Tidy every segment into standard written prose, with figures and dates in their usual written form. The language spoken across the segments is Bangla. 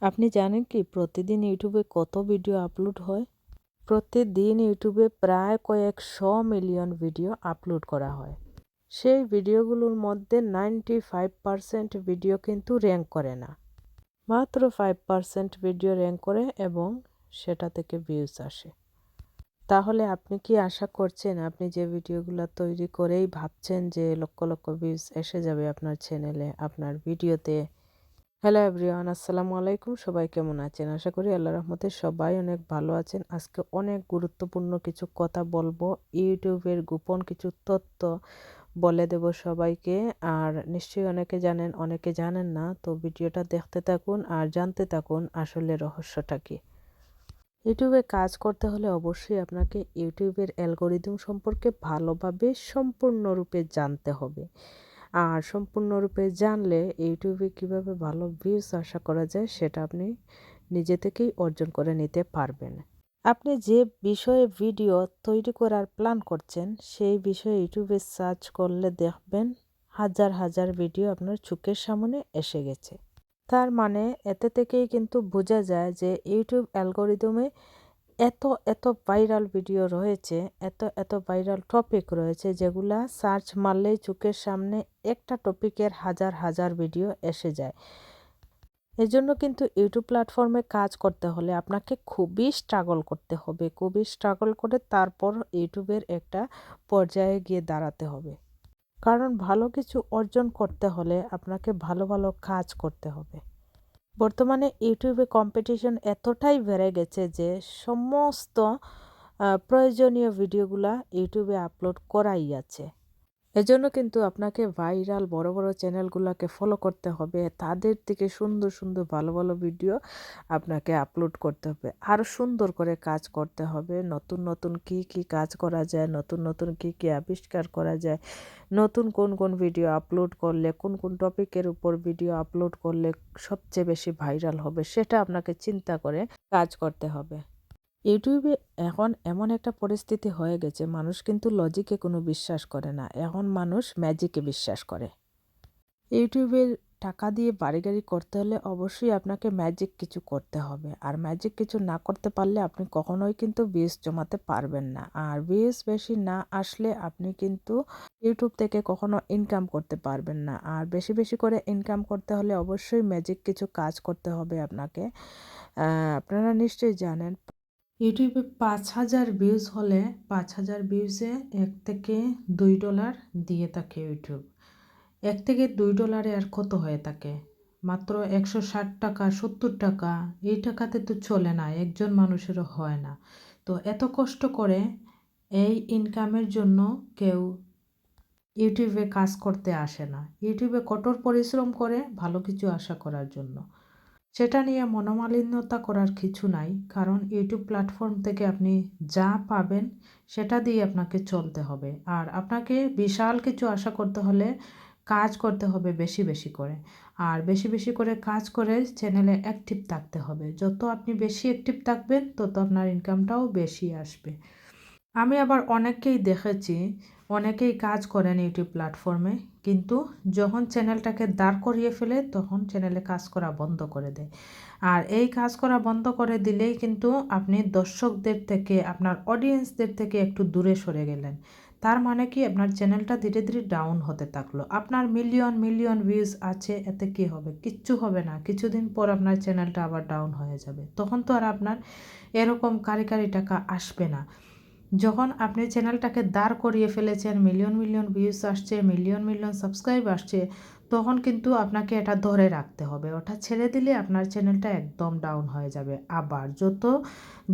আপনি জানেন কি প্রতিদিন ইউটিউবে কত ভিডিও আপলোড হয়? প্রতিদিন ইউটিউবে প্রায় কয়েকশো মিলিয়ন ভিডিও আপলোড করা হয়। সেই ভিডিওগুলোর মধ্যে 95% ভিডিও কিন্তু র্যাঙ্ক করে না। মাত্র 5% ভিডিও র্যাঙ্ক করে এবং সেটা থেকে ভিউজ আসে। তাহলে আপনি কি আশা করছেন আপনি যে ভিডিওগুলো তৈরি করেই ভাবছেন যে লক্ষ লক্ষ ভিউজ এসে যাবে আপনার চ্যানেলে, আপনার ভিডিওতে? হ্যালো এভরিওয়ান, আসসালামু আলাইকুম। সবাই কেমন আছেন? আশা করি আল্লাহর রহমতে সবাই অনেক ভালো আছেন। আজকে অনেক গুরুত্বপূর্ণ কিছু কথা বলবো, ইউটিউবের গোপন কিছু তথ্য বলে দেব সবাইকে। আর নিশ্চয়ই অনেকে জানেন, অনেকে জানেন না, তো ভিডিওটা দেখতে থাকুন আর জানতে থাকুন আসলে রহস্যটা কি। ইউটিউবে কাজ করতে হলে অবশ্যই আপনাকে ইউটিউবের অ্যালগরিদম সম্পর্কে ভালোভাবে সম্পূর্ণরূপে জানতে হবে। আর সম্পূর্ণরূপে জানলে ইউটিউবে কিভাবে ভালো ভিউজ আশা করা যায় সেটা আপনি নিজে থেকেই অর্জন করে নিতে পারবেন। আপনি যে বিষয়ে ভিডিও তৈরি করার প্ল্যান করছেন সেই বিষয়ে ইউটিউবে সার্চ করলে দেখবেন হাজার হাজার ভিডিও আপনার চোখের সামনে এসে গেছে। তার মানে এতে থেকেই কিন্তু বোঝা যায় যে ইউটিউব অ্যালগরিদমে এত এত ভাইরাল ভিডিও রয়েছে, এত এত ভাইরাল টপিক রয়েছে যেগুলা সার্চ মারলেই চোখের সামনে একটা টপিকের হাজার হাজার ভিডিও এসে যায়। এজন্য কিন্তু ইউটিউব প্ল্যাটফর্মে কাজ করতে হলে আপনাকে খুবই স্ট্রাগল করতে হবে, খুবই স্ট্রাগল করে তারপর ইউটিউবের একটা পর্যায়ে গিয়ে দাঁড়াতে হবে। কারণ ভালো কিছু অর্জন করতে হলে আপনাকে ভালো ভালো কাজ করতে হবে। বর্তমানে ইউটিউবে কম্পিটিশন এতটাই বেড়ে গেছে যে সমস্ত প্রয়োজনীয় ভিডিওগুলা ইউটিউবে আপলোড করাই আছে। এজন্য কিন্তু আপনাকে ভাইরাল বড় বড় চ্যানেলগুলোকে ফলো করতে হবে, তাদের থেকে সুন্দর সুন্দর ভালো ভালো ভিডিও আপনাকে আপলোড করতে হবে, আরও সুন্দর করে কাজ করতে হবে। নতুন নতুন কি কি কাজ করা যায়, নতুন নতুন কি কি আবিষ্কার করা যায়, নতুন কোন কোন ভিডিও আপলোড করলে, কোন কোন টপিকের উপর ভিডিও আপলোড করলে সবচেয়ে বেশি ভাইরাল হবে সেটা আপনাকে চিন্তা করে কাজ করতে হবে। ইউটিউবে এখন এমন একটা পরিস্থিতি হয়ে গেছে, মানুষ কিন্তু লজিকে কোনো বিশ্বাস করে না, এখন মানুষ ম্যাজিকে বিশ্বাস করে। ইউটিউবের টাকা দিয়ে বাড়ি গাড়ি করতে হলে অবশ্যই আপনাকে ম্যাজিক কিছু করতে হবে, আর ম্যাজিক কিছু না করতে পারলে আপনি কখনোই কিন্তু ভিউজ জমাতে পারবেন না। আর ভিউজ বেশি না আসলে আপনি কিন্তু ইউটিউব থেকে কখনো ইনকাম করতে পারবেন না। আর বেশি বেশি করে ইনকাম করতে হলে অবশ্যই ম্যাজিক কিছু কাজ করতে হবে আপনাকে। আপনারা নিশ্চয়ই জানেন ইউটিউবে 5,000 ভিউজ হলে 5,000 ভিউজে $1 থেকে $2 দিয়ে থাকে ইউটিউব। $1 থেকে $2 আর কত হয়ে থাকে? মাত্র 160 টাকা, 70 টাকা। এই টাকাতে তো চলে না, একজন মানুষেরও হয় না। তো এত কষ্ট করে এই ইনকামের জন্য কেউ ইউটিউবে কাজ করতে আসে না। ইউটিউবে কঠোর পরিশ্রম করে ভালো কিছু আশা করার জন্য। সেটা নিয়ে মনোমালিন্যতা করার কিছু নাই, কারণ ইউটিউব প্ল্যাটফর্ম থেকে আপনি যা পাবেন সেটা দিয়ে আপনাকে চলতে হবে। আর আপনাকে বিশাল কিছু আশা করতে হলে কাজ করতে হবে বেশি বেশি করে। আর বেশি বেশি করে কাজ করে চ্যানেলে অ্যাক্টিভ থাকতে হবে। যত আপনি বেশি অ্যাক্টিভ থাকবেন তত আপনার ইনকামটাও বেশি আসবে। আমি আবার অনেককেই দেখেছি, অনেকেই কাজ করেন ইউটিউব প্ল্যাটফর্মে, কিন্তু যখন চ্যানেলটাকে দাঁড় করিয়ে ফেলে তখন চ্যানেলে কাজ করা বন্ধ করে দেয়। আর এই কাজ করা বন্ধ করে দিলেই কিন্তু আপনি দর্শকদের থেকে, আপনার অডিয়েন্সদের থেকে একটু দূরে সরে গেলেন। তার মানে কি আপনার চ্যানেলটা ধীরে ধীরে ডাউন হতে থাকলো। আপনার মিলিয়ন মিলিয়ন ভিউজ আছে, এতে কি হবে? কিচ্ছু হবে না। কিছুদিন পর আপনার চ্যানেলটা আবার ডাউন হয়ে যাবে, তখন তো আর আপনার এরকম কারি কারি টাকা আসবে না। যখন আপনি চ্যানেলটাকে দাঁড় করিয়ে ফেলেছেন, মিলিয়ন মিলিয়ন ভিউজ আসছে, মিলিয়ন মিলিয়ন সাবস্ক্রাইব আসছে, তখন কিন্তু আপনাকে এটা ধরে রাখতে হবে। ওটা ছেড়ে দিলে আপনার চ্যানেলটা একদম ডাউন হয়ে যাবে। আবার যত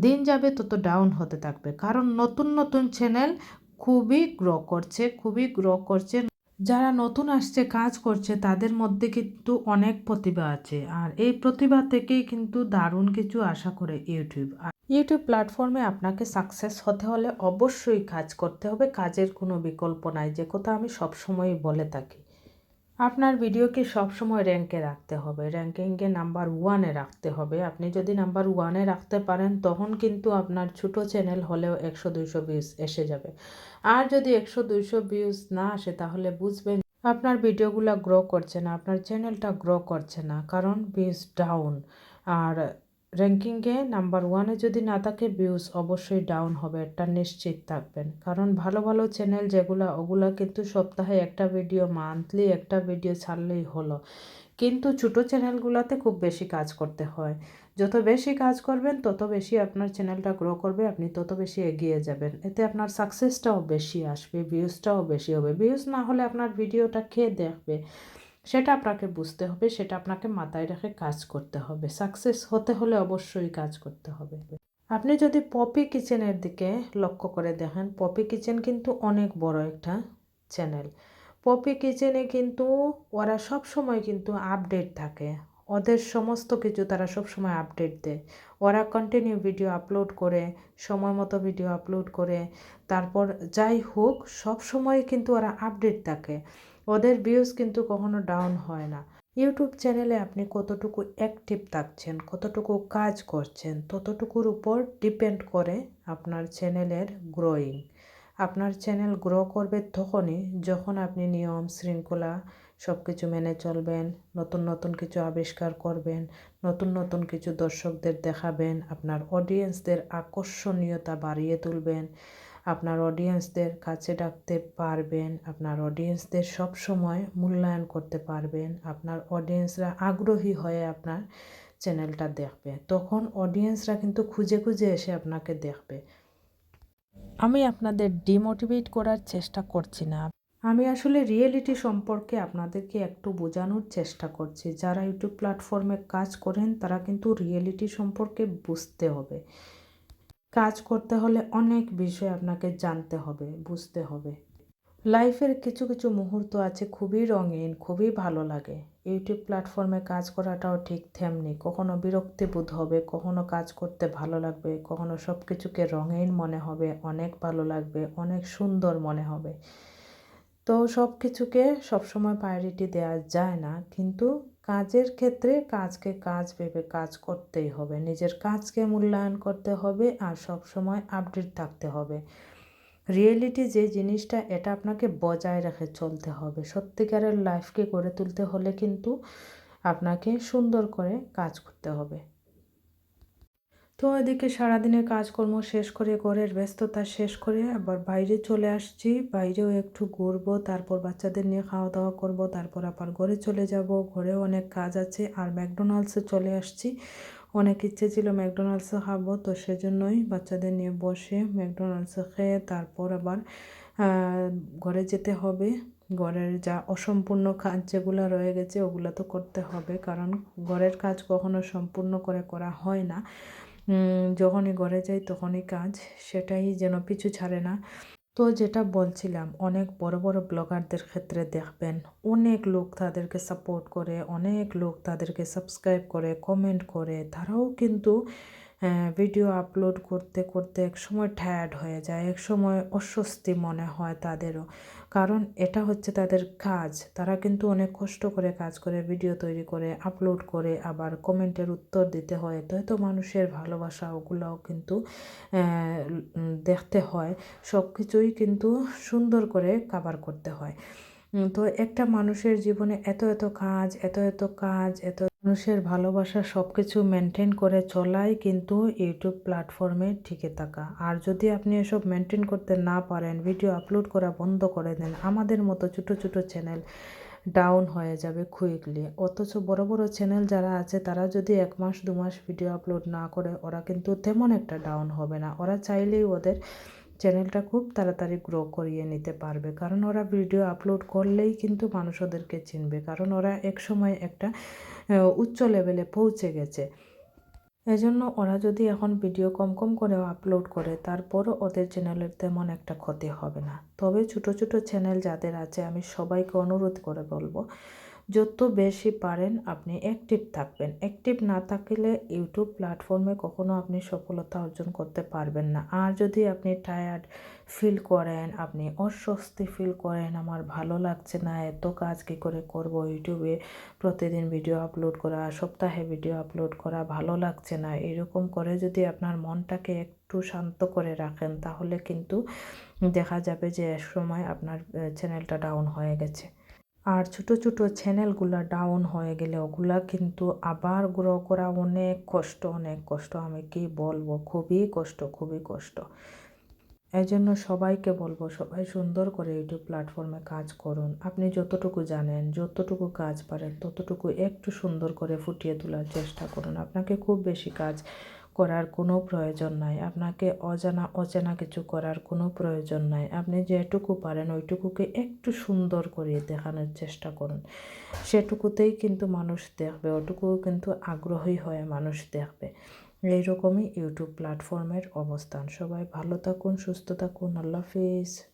দিন যাবে তত ডাউন হতে থাকবে, কারণ নতুন নতুন চ্যানেল খুবই গ্রো করছে, খুবই গ্রো করছে। যারা নতুন আসছে, কাজ করছে, তাদের মধ্যে কিন্তু অনেক প্রতিভা আছে। আর এই প্রতিভা থেকেই কিন্তু দারুণ কিছু আশা করে ইউটিউব। ইউটিউব প্ল্যাটফর্মে আপনাকে সাকসেস হতে হলে অবশ্যই কাজ করতে হবে, কাজের কোনো বিকল্প নাই, যে কথা আমি সবসময়ই বলে থাকি। আপনার ভিডিওকে সবসময় র্যাঙ্কে রাখতে হবে, র্যাঙ্কিংয়ে নাম্বার 1-এ রাখতে হবে। আপনি যদি নাম্বার 1-এ রাখতে পারেন তখন কিন্তু আপনার ছোটো চ্যানেল হলেও 100-200 ভিউজ এসে যাবে। আর যদি 100-200 ভিউজ না আসে তাহলে বুঝবেন আপনার ভিডিওগুলো গ্রো করছে না, আপনার চ্যানেলটা গ্রো করছে না, কারণ ভিউজ ডাউন। আর র্যাঙ্কিংয়ে নাম্বার 1-এ যদি না থাকে, ভিউজ অবশ্যই ডাউন হবে, এটা নিশ্চিত থাকবেন। কারণ ভালো ভালো চ্যানেল যেগুলো, ওগুলো কিন্তু সপ্তাহে একটা ভিডিও, মান্থলি একটা ভিডিও ছাড়লেই হলো। কিন্তু ছোটো চ্যানেলগুলোতে খুব বেশি কাজ করতে হয়। যত বেশি কাজ করবেন তত বেশি আপনার চ্যানেলটা গ্রো করবে, আপনি তত বেশি এগিয়ে যাবেন। এতে আপনার সাকসেসটাও বেশি আসবে, ভিউজটাও বেশি হবে। ভিউজ না হলে আপনার ভিডিওটা কে দেখবে সেটা আপনাকে বুঝতে হবে, সেটা আপনাকে মাথায় রেখে কাজ করতে হবে। সাকসেস হতে হলে অবশ্যই কাজ করতে হবে। আপনি যদি পপি কিচেনের দিকে লক্ষ্য করে দেখেন, পপি কিচেন কিন্তু অনেক বড় একটা চ্যানেল। পপি কিচেনে কিন্তু ওরা সব সময় কিন্তু আপডেট থাকে, ওদের সমস্ত কিছু তারা সব সময় আপডেট দেয়। ওরা কন্টিনিউ ভিডিও আপলোড করে, সময় মতো ভিডিও আপলোড করে, তারপর যাই হোক সব সময় কিন্তু ওরা আপডেট থাকে। ওদের ভিউজ কিন্তু কখনো ডাউন হয় না। ইউটিউব চ্যানেলে আপনি কতটুকু অ্যাক্টিভ থাকছেন, কতটুকু কাজ করছেন, ততটুকুর উপর ডিপেন্ড করে আপনার চ্যানেলের গ্রোয়িং। আপনার চ্যানেল গ্রো করবে তখনই যখন আপনি নিয়ম শৃঙ্খলা সব কিছু মেনে চলবেন, নতুন নতুন কিছু আবিষ্কার করবেন, নতুন নতুন কিছু দর্শকদের দেখাবেন, আপনার অডিয়েন্সদের আকর্ষণীয়তা বাড়িয়ে তুলবেন, আপনার অডিয়েন্সদের কাছে ডাকতে পারবেন, আপনার অডিয়েন্সদের সব সময় মূল্যায়ন করতে পারবেন, আপনার অডিয়েন্সরা আগ্রহী হয়ে আপনার চ্যানেলটা দেখবে। তখন অডিয়েন্সরা কিন্তু খুঁজে খুঁজে এসে আপনাকে দেখবে। আমি আপনাদের ডিমোটিভেট করার চেষ্টা করছি না, আমি আসলে রিয়েলিটি সম্পর্কে আপনাদেরকে একটু বোঝানোর চেষ্টা করছি। যারা ইউটিউব প্ল্যাটফর্মে কাজ করেন তারা কিন্তু রিয়েলিটি সম্পর্কে বুঝতে হবে। কাজ করতে হলে অনেক বিষয় আপনাকে জানতে হবে, বুঝতে হবে। লাইফের কিছু কিছু মুহূর্ত আছে খুবই রঙিন, খুবই ভালো লাগে। ইউটিউব প্ল্যাটফর্মে কাজ করাটাও ঠিক তেমনি। কখনো বিরক্তিবোধ হবে, কখনো কাজ করতে ভালো লাগবে, কখনো সব কিছুকে রঙিন মনে হবে, অনেক ভালো লাগবে, অনেক সুন্দর মনে হবে। তো সব কিছুকে সবসময় প্রায়োরিটি দেওয়া যায় না, কিন্তু কাজের ক্ষেত্রে কাজকে কাজ ভেবে কাজ করতেই হবে, নিজের কাজকে মূল্যায়ন করতে হবে, আর সব সময় আপডেট থাকতে হবে। রিয়েলিটি যে জিনিসটা, এটা আপনাকে বজায় রেখে চলতে হবে। সত্যিকারের লাইফকে গড়ে তুলতে হলে কিন্তু আপনাকে সুন্দর করে কাজ করতে হবে। তো এদিকে সারাদিনের কাজকর্ম শেষ করে, ঘরের ব্যস্ততা শেষ করে আবার বাইরে চলে আসছি। বাইরেও একটু ঘুরবো, তারপর বাচ্চাদের নিয়ে খাওয়া দাওয়া করব, তারপর আবার ঘরে চলে যাব। ঘরেও অনেক কাজ আছে। আর ম্যাকডোনাল্ডসে চলে আসছি, অনেক ইচ্ছে ছিল ম্যাকডোনাল্ডসে খাবো, তো সেজন্যই বাচ্চাদের নিয়ে বসে ম্যাকডোনাল্ডসে খেয়ে তারপর আবার ঘরে যেতে হবে। ঘরের যা অসম্পূর্ণ কাজ যেগুলো রয়ে গেছে ওগুলো তো করতে হবে, কারণ ঘরের কাজ কখনো সম্পূর্ণ করে করা হয় না। যখনই ঘরে যাই তখনই কাজ, সেটাই যেন পিছু ছাড়ে না। তো যেটা বলছিলাম, অনেক বড় বড় ব্লগারদের ক্ষেত্রে দেখবেন অনেক লোক তাদেরকে সাপোর্ট করে, অনেক লোক তাদেরকে সাবস্ক্রাইব করে, কমেন্ট করে। তারাও কিন্তু ভিডিও আপলোড করতে করতে একসময় টায়ার্ড হয়ে যায়, একসময় অস্বস্তি মনে হয় তাদেরও, কারণ এটা হচ্ছে তাদের কাজ। তারা কিন্তু অনেক কষ্ট করে কাজ করে, ভিডিও তৈরি করে, আপলোড করে, আবার কমেন্টের উত্তর দিতে হয়। তো মানুষের ভালোবাসা ওগুলোও কিন্তু দেখতে হয়। সব কিছুই কিন্তু সুন্দর করে কভার করতে হয়। তো একটা মানুষের জীবনে এত এত কাজ, এত এত কাজ, এত মানুষের ভালোবাসা সব কিছু মেনটেন করে চলাই কিন্তু ইউটিউব প্ল্যাটফর্মে টিকে থাকা। আর যদি আপনি এসব মেনটেন করতে না পারেন, ভিডিও আপলোড করা বন্ধ করে দেন, আমাদের মতো ছোটো ছোটো চ্যানেল ডাউন হয়ে যাবে কুইকলি। অথচ বড় বড় চ্যানেল যারা আছে তারা যদি 1 মাস 2 মাস ভিডিও আপলোড না করে, ওরা কিন্তু তেমন একটা ডাউন হবে না। ওরা চাইলেই ওদের চ্যানেলটা খুব তাড়াতাড়ি গ্রো করিয়ে নিতে পারবে, কারণ ওরা ভিডিও আপলোড করলেই কিন্তু মানুষ ওদেরকে চিনবে, কারণ ওরা একসময় একটা উচ্চ লেভেলে পৌঁছে গেছে। এজন্য ওরা যদি এখন ভিডিও কম কম করেও আপলোড করে, তারপরও ওদের চ্যানেলের তেমন একটা ক্ষতি হবে না। তবে ছোটো ছোটো চ্যানেল যাদের আছে, আমি সবাইকে অনুরোধ করে বলবো, যত বেশি পারেন আপনি অ্যাক্টিভ থাকবেন। অ্যাক্টিভ না থাকলে ইউটিউব প্ল্যাটফর্মে কখনো আপনি সফলতা অর্জন করতে পারবেন না। আর যদি আপনি টায়ার্ড ফিল করেন, আপনি অস্বস্তি ফিল করেন, আমার ভালো লাগছে না, এত কাজ কী করে করব, ইউটিউবে প্রতিদিন ভিডিও আপলোড করা, সপ্তাহে ভিডিও আপলোড করা ভালো লাগছে না, এরকম করে যদি আপনার মনটাকে একটু শান্ত করে রাখেন, তাহলে কিন্তু দেখা যাবে যে এক সময় আপনার চ্যানেলটা ডাউন হয়ে গেছে। আর ছোট ছোট চ্যানেলগুলা ডাউন হয়ে গেলে ওগুলা কিন্তু আবার গ্রো করা অনেক কষ্ট, আমি কি বলবো, খুবই কষ্ট। এই জন্য সবাইকে বলবো, সবাই সুন্দর করে ইউটিউব প্ল্যাটফর্মে কাজ করুন। আপনি যতটুকু জানেন, যতটুকু কাজ পারেন, ততটুকু একটু সুন্দর করে ফুটিয়ে তোলার চেষ্টা করুন। আপনাকে খুব বেশি কাজ করার কোনো প্রয়োজন নাই, আপনাকে অচেনা কিছু করার কোনো প্রয়োজন নাই। আপনি যেটুকু পারেন ওইটুকুকে একটু সুন্দর করে দেখানোর চেষ্টা করুন। সেটুকুতেই কিন্তু মানুষ দেখবে, ওটুকু কিন্তু আগ্রহী হয়ে মানুষ দেখবে। এইরকমই ইউটিউব প্ল্যাটফর্মের অবস্থান। সবাই ভালো থাকুন, সুস্থ থাকুন। আল্লাহ হাফিজ।